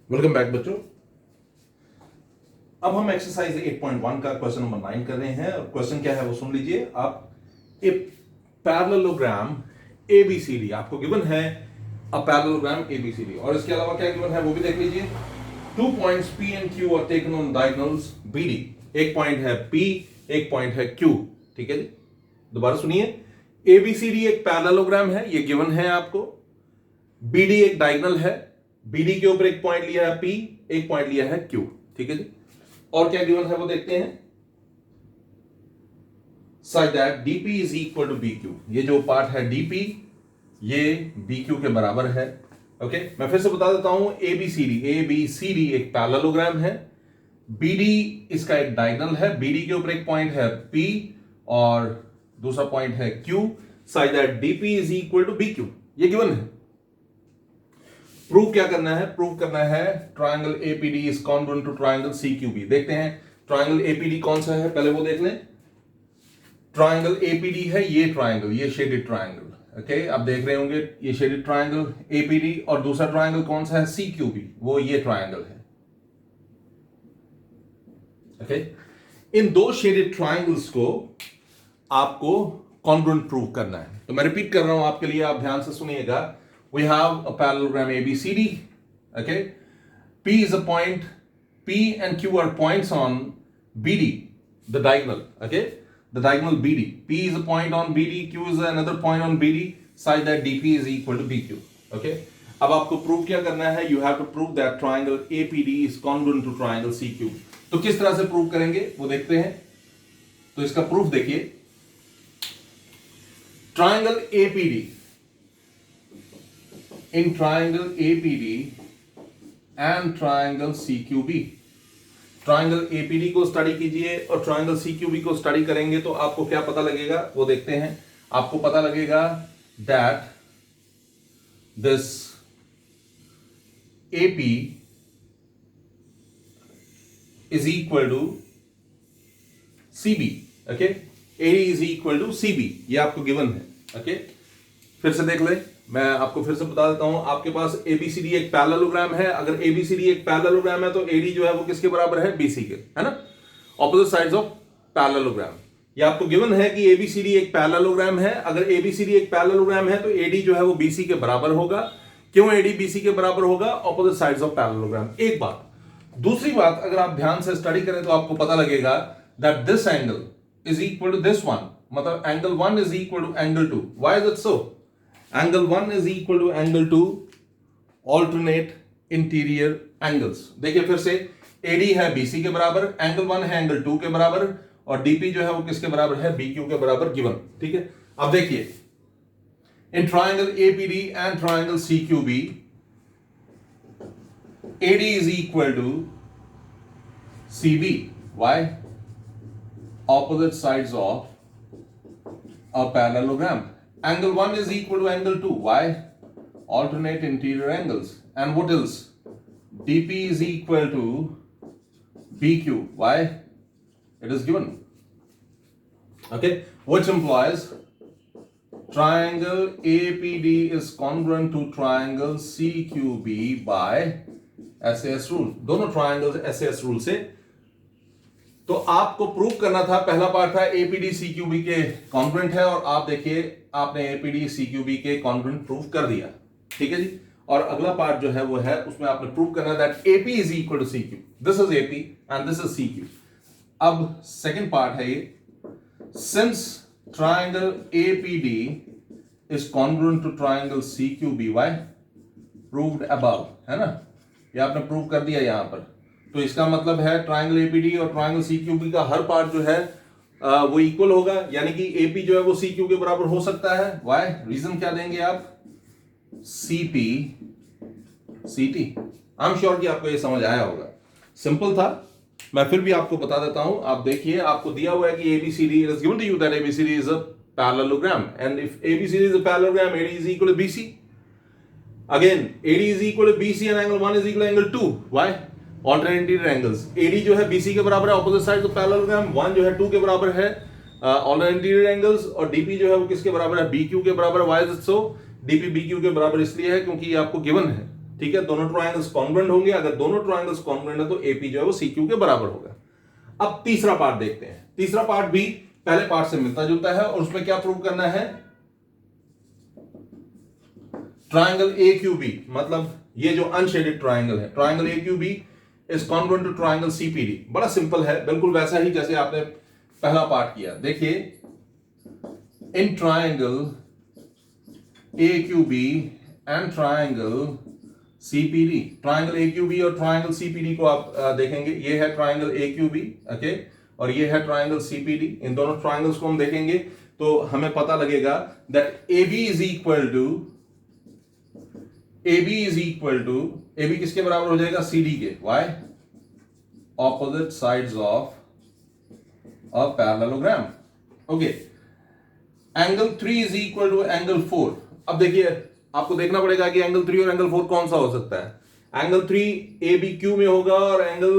Welcome back बच्चों। अब हम एक्सरसाइज 8.1 का क्वेश्चन नंबर 9 कर रहे हैं और क्वेश्चन क्या है वो सुन लीजिए आप। ए पैरेललोग्राम एबीसीडी आपको गिवन है, अ पैरेललोग्राम एबीसीडी, और इसके अलावा क्या गिवन है वो भी देख लीजिए। 2 points P and Q are taken on diagonals BD. एक पॉइंट है पी, एक पॉइंट है क्यू। ठीक है जी, दोबारा सुनिए। एबीसीडी एक पैरेललोग्राम है, ये गिवन है आपको। बीडी एक डायगोनल है, बीडी के ऊपर एक पॉइंट लिया है पी, एक पॉइंट लिया है क्यू। ठीक है जी, और क्या गिवन है वो देखते हैं। Such that DP is equal to B Q. ये जो पार्ट है डीपी ये बी क्यू के बराबर है। ओके, मैं फिर से बता देता हूं। एबीसीडी एक पैरेललोग्राम है, बीडी इसका एक डायगोनल है, बीडी के ऊपर एक पॉइंट है पी और दूसरा पॉइंट है Q. Such that DP is equal to B Q, ये गिवन है। प्रूव क्या करना है? प्रूव करना है triangle APD is congruent to triangle CQB. देखते हैं ट्रायंगल एपीडी कौन सा है, पहले वो देख लें। ट्रायंगल एपीडी है ये ट्रायंगल, ये शेडेड ट्रायंगल। ओके, आप देख रहे होंगे ये शेडेड ट्रायंगल एपीडी, और दूसरा ट्रायंगल कौन सा है सीक्यूबी, वो ये ट्रायंगल है। ओके, इन दो शेडेड ट्रायंगल्स को आपको कॉन्ग्रुएंट प्रूव करना है। तो मैं रिपीट कर रहा हूं आपके लिए, आप ध्यान से सुनिएगा। We have a parallelogram ABCD. Okay, P is a point. P and Q are points on BD, the diagonal. Okay, the diagonal BD. P is a point on BD. Q is another point on BD. Such that DP is equal to BQ. Okay. अब आपको prove क्या करना है? You have to prove that triangle APD is congruent to triangle CQ. तो किस तरह से prove करेंगे वो देखते हैं। तो इसका प्रूफ देखिए। Triangle APD, in triangle APD and triangle CQB। Triangle APD को स्टडी कीजिए और ट्राइंगल CQB को स्टडी करेंगे तो आपको क्या पता लगेगा वो देखते हैं। आपको पता लगेगा that this AP is equal to CB। okay, AD is equal to CB, ये आपको गिवन है। okay, फिर से देख ले, मैं आपको फिर से बता देता हूं। आपके पास एबीसीडी एक पैरेललोग्राम है। अगर एबीसीडी एक पैरेललोग्राम है तो एडी जो है वो किसके बराबर है? बीसी के, है ना, ऑपोजिट साइड्स ऑफ पैरेललोग्राम। ये आपको गिवन है कि एबीसीडी एक पैरेललोग्राम है। अगर एबीसीडी एक पैरेललोग्राम है तो एडी जो है वो बीसी के बराबर होगा। क्यों एडी बीसी के बराबर होगा? Opposite sides of parallelogram. एक बात। दूसरी बात, अगर आप ध्यान से स्टडी करें तो आपको पता लगेगा that this angle is equal to this one, मतलब angle 1 is equal to angle 2। Why is it so? Angle 1 is equal to angle 2 alternate interior angles। देखिए फिर से, AD है BC के बराबर, एंगल 1 है एंगल 2 के बराबर, और DP जो है वो किसके बराबर है? BQ के बराबर गिवन। ठीक है, अब देखिए in triangle APD and triangle CQB AD is equal to CB। Why? Opposite sides of a parallelogram। Angle 1 is equal to angle 2. Why? Alternate interior angles. And what else? DP is equal to BQ. Why? It is given. Okay, which implies triangle APD is congruent to triangle CQB by SAS rule। दोनों triangles SAS rule से। तो आपको prove करना था, पहला part था APD सीक्यूबी के congruent है, और आप देखिए आपने एपीडी सीक्यूबी के कॉन्ग्रुएंट प्रूव कर दिया। ठीक है जी, और अगला पार्ट जो है वो है उसमें आपने प्रूव करना that AP is equal to CQ. This is AP and this is CQ. अब सेकंड पार्ट है ये, since triangle APD is congruent to triangle CQB, why? Proved above, है ना, ये आपने प्रूव कर दिया यहां पर। तो इसका मतलब है ट्राइंगल एपीडी और ट्राइंगल सीक्यूबी का हर पार्ट जो है वो इक्वल होगा, यानी कि एपी जो है वो सीक्यू के बराबर हो सकता है। व्हाई? रीजन क्या देंगे आप? सीपी सीटी। आई एम श्योर कि आपको ये समझ आया होगा, सिंपल था। मैं फिर भी आपको बता देता हूं। आप देखिए, आपको दिया हुआ है कि ABCD, it is given to you that ABCD is a parallelogram, and if ABCD is a parallelogram, AD is equal to BC. Again AD is equal to BC and angle 1 is equal to angle 2। Why? Alternate interior angles. AD जो है BC के बराबर है, opposite side of parallelogram. 1 जो है 2 के बराबर है, ऑल्टरनेट इंटीरियर एंगल्स, और डीपी जो है वो किसके बराबर है? बीक्यू के बराबर। Why is it so? DP BQ के बराबर इसलिए है क्योंकि ये आपको गिवन है। ठीक है, दोनों ट्रायंगल्स कॉन्ग्रुएंट होंगे। अगर दोनों ट्रायंगल्स कॉन्ग्रुएंट है तो एपी जो है वो सीक्यू के बराबर होगा। अब तीसरा पार्ट देखते हैं। तीसरा पार्ट भी पहले पार्ट से मिलता जुलता है और उसमें क्या प्रूव करना है, ट्रायंगल ए क्यू बी, मतलब ये जो अनशेडेड ट्रायंगल है, triangle A Q B is congruent to triangle CPD. बड़ा सिंपल है, बिल्कुल वैसा ही जैसे आपने पहला पार्ट किया। देखिए, इन triangle A Q B and triangle CPD, triangle A Q B और ट्रायंगल सीपीडी को आप देखेंगे, ये है triangle A Q B, okay, और ये है ट्रायंगल सीपीडी। इन दोनों ट्रायंगल्स को हम देखेंगे तो हमें पता लगेगा that AB is equal to, AB is equal to, AB किसके बराबर हो जाएगा, CD के। Why? Opposite sides of a parallelogram. Okay, angle 3 is equal to angle 4। अब देखिए, आपको देखना पड़ेगा कि एंगल 3 और एंगल 4 कौन सा हो सकता है। एंगल 3 ABQ में होगा और एंगल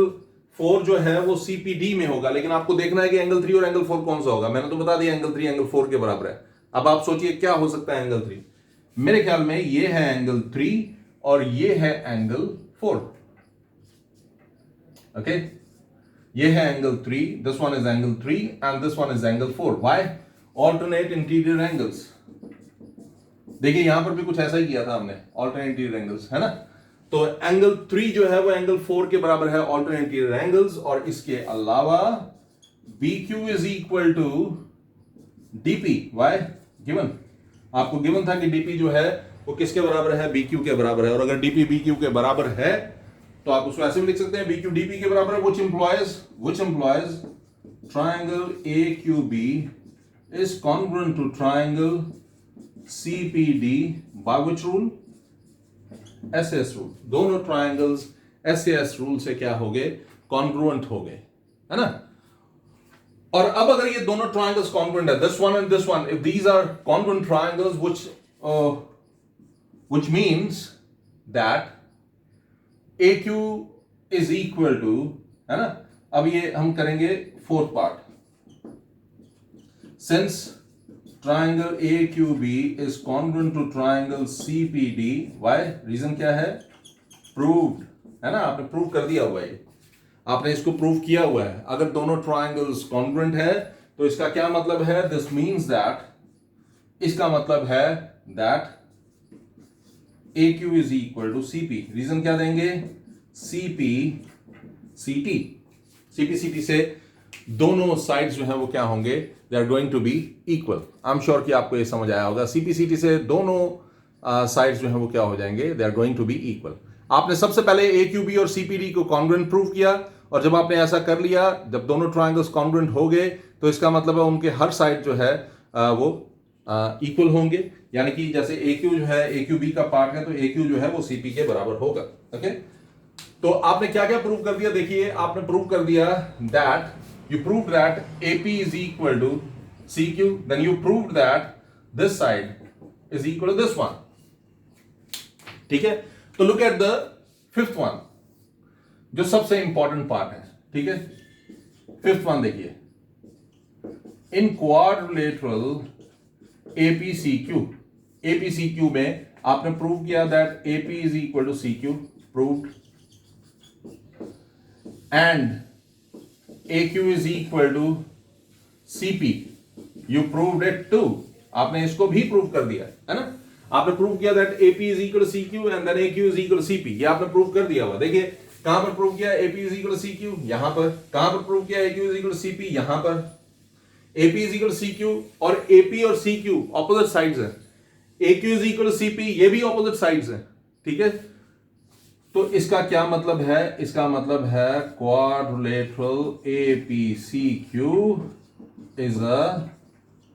4 जो है वो CPD में होगा, लेकिन आपको देखना है कि एंगल 3 और एंगल 4 कौन सा होगा। मैंने तो बता दिया एंगल 3 एंगल 4 के बराबर है। अब आप सोचिए क्या हो सकता है एंगल 3। मेरे ख्याल में ये है एंगल 3 और ये है एंगल 4। ओके, ये है angle 3, this one is angle 3 and this one is angle 4। Why? Alternate interior angles. देखिए यहां पर भी कुछ ऐसा ही किया था हमने, ऑल्टरनेट इंटीरियर एंगल्स, है ना। तो एंगल 3 जो है वो एंगल 4 के बराबर है, ऑल्टरनेट इंटीरियर एंगल्स। और इसके अलावा BQ is equal to DP। Why? Given, आपको गिवन था कि DP जो है वो किसके बराबर है, BQ के बराबर है। और अगर DP BQ के बराबर है तो आप उसको ऐसे भी लिख सकते हैं, BQ DP के बराबर है, which implies triangle AQB is congruent to triangle CPD by which rule? SAS rule. दोनों ट्रायंगल्स SAS रूल से क्या हो गए, कॉन्ग्रुएंट हो गए, है ना। और अब अगर ये दोनों ट्रायंगल्स कॉन्ग्रुएंट है, this one and this one, if these are congruent triangles which means that AQ is equal to, है ना। अब ये हम करेंगे fourth part. Since triangle AQB is congruent to triangle CPD, why? Reason क्या है? Proved, है ना, आपने प्रूव कर दिया हुआ है, आपने इसको प्रूव किया हुआ है। अगर दोनों ट्रायंगल्स कॉन्ग्रुएंट है तो इसका क्या मतलब है, दिस मीन्स दैट, इसका मतलब है that AQ is equal to CP। Reason क्या देंगे, CP/CT से दोनों साइड्स जो है वो क्या होंगे, they are going to be equal. I am sure कि आपको ये समझ आया होगा। CP/CT से दोनों साइड्स जो है वो क्या हो जाएंगे, they are going to be equal. आपने सबसे पहले AQB और CPD को कॉन्ग्रुएंट प्रूव किया, और जब आपने ऐसा कर लिया, जब दोनों ट्रायंगल्स कॉन्ग्रुएंट हो गए तो इसका मतलब है उनके हर साइड जो है वो इक्वल होंगे। यानी कि जैसे AQ जो है AQB का पार्ट है तो AQ जो है वो CP के बराबर होगा। ओके, तो आपने क्या क्या प्रूव कर दिया, देखिए आपने प्रूव कर दिया that you prove that AP is equal to CQ, then you prove that this side is equal to this one. ठीक है, तो look at the fifth one, जो सबसे इंपॉर्टेंट पार्ट है। ठीक है, फिफ्थ वन देखिए, इन क्वाड्रिलेटरल APCQ में आपने प्रूव किया that AP is equal to CQ, proved, and AQ is equal to CP, you proved it too. आपने इसको भी प्रूव कर दिया है ना। आपने प्रूव किया that AP is equal to CQ and then AQ is equal to CP, ये आपने प्रूव कर दिया हुआ। देखिए कहां पर प्रूव किया, AP is equal to CQ, यहां पर। कहां पर प्रूव किया, AQ is equal to CP, यहां पर। AP is equal to CQ, और AP और CQ ऑपोजिट साइड्स हैं। AQ is equal to CP, ये भी ऑपोजिट साइड्स हैं। ठीक है, तो इसका क्या मतलब है, इसका मतलब है quadrilateral APCQ is a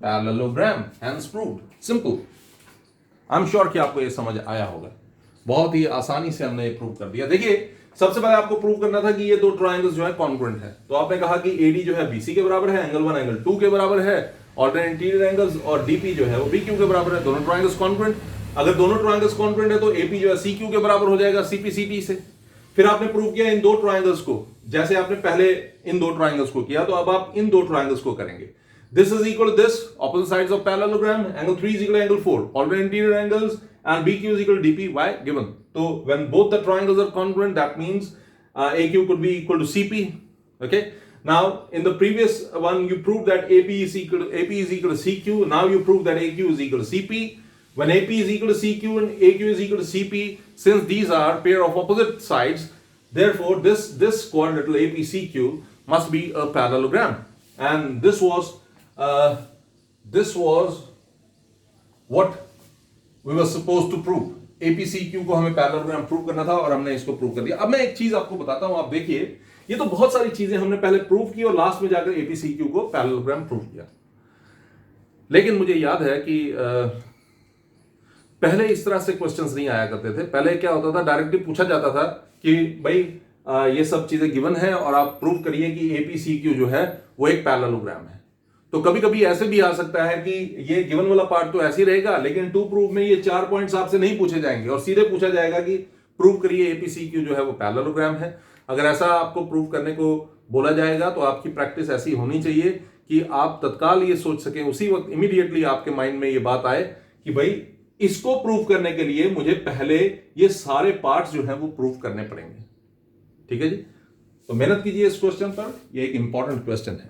parallelogram, hence proved. Simple. I am sure कि आपको ये समझ आया होगा। बहुत ही आसानी से हमने ये प्रूव कर दिया। देखिए सबसे पहले आपको प्रूव करना था कि ये दो ट्रायंगल्स जो है कॉन्ग्रुएंट है। तो आपने कहा कि AD जो है BC के बराबर है, एंगल 1 एंगल 2 के बराबर है, ऑल्टरनेट इंटीरियर एंगल्स, और DP जो है वो BQ के बराबर है। दोनों ट्रायंगल्स कॉन्ग्रुएंट। अगर दोनों ट्रायंगल्स कॉन्ग्रुएंट है तो AP जो है CQ के बराबर हो जाएगा CP/CT से। फिर आपने प्रूव किया इन दो ट्रायंगल्स को, जैसे आपने पहले इन दो ट्रायंगल्स को किया, तो अब आप इन दो ट्रायंगल्स को करेंगे। This is equal to this, opposite sides of parallelogram, angle 3 is equal to angle 4, alternate interior angles, and BQ is equal to DP, why? Given. तो when both the triangles are congruent, that means AQ could be equal to CP. Okay. Now in the previous one you proved that AP is equal to CQ. Now you prove that AQ is equal to CP. When AP is equal to CQ and AQ is equal to CP, since these are pair of opposite sides, therefore this quadrilateral APCQ must be a parallelogram. And this was what we were supposed to prove. APCQ को हमें parallelogram prove करना था और हमने इसको prove कर दिया. अब मैं एक चीज आपको बताता हूं, आप देखिए, ये तो बहुत सारी चीजें हमने पहले प्रूव की और लास्ट में जाकर APCQ को पैरेललोग्राम प्रूव किया. लेकिन मुझे याद है कि पहले इस तरह से क्वेश्चंस नहीं आया करते थे. पहले क्या होता था, डायरेक्टली पूछा जाता था कि भाई ये सब चीजें गिवन है और आप प्रूव करिए कि APCQ जो है वो एक पैरेललोग्राम है. तो कभी कभी ऐसे भी आ सकता है कि ये गिवन वाला पार्ट तो ऐसे ही रहेगा, लेकिन टू प्रूव में ये 4 पॉइंट्स आपसे नहीं पूछे जाएंगे और सीधे पूछा जाएगा कि प्रूव करिए APCQ जो है वो पैरेललोग्राम है. अगर ऐसा आपको प्रूव करने को बोला जाएगा तो आपकी प्रैक्टिस ऐसी होनी चाहिए कि आप तत्काल ये सोच सकें, उसी वक्त इमीडिएटली आपके माइंड में ये बात आए कि भाई इसको प्रूव करने के लिए मुझे पहले ये सारे पार्ट्स जो है वो प्रूव करने पड़ेंगे. ठीक है जी. तो मेहनत कीजिए इस क्वेश्चन पर, ये एक इंपॉर्टेंट क्वेश्चन है.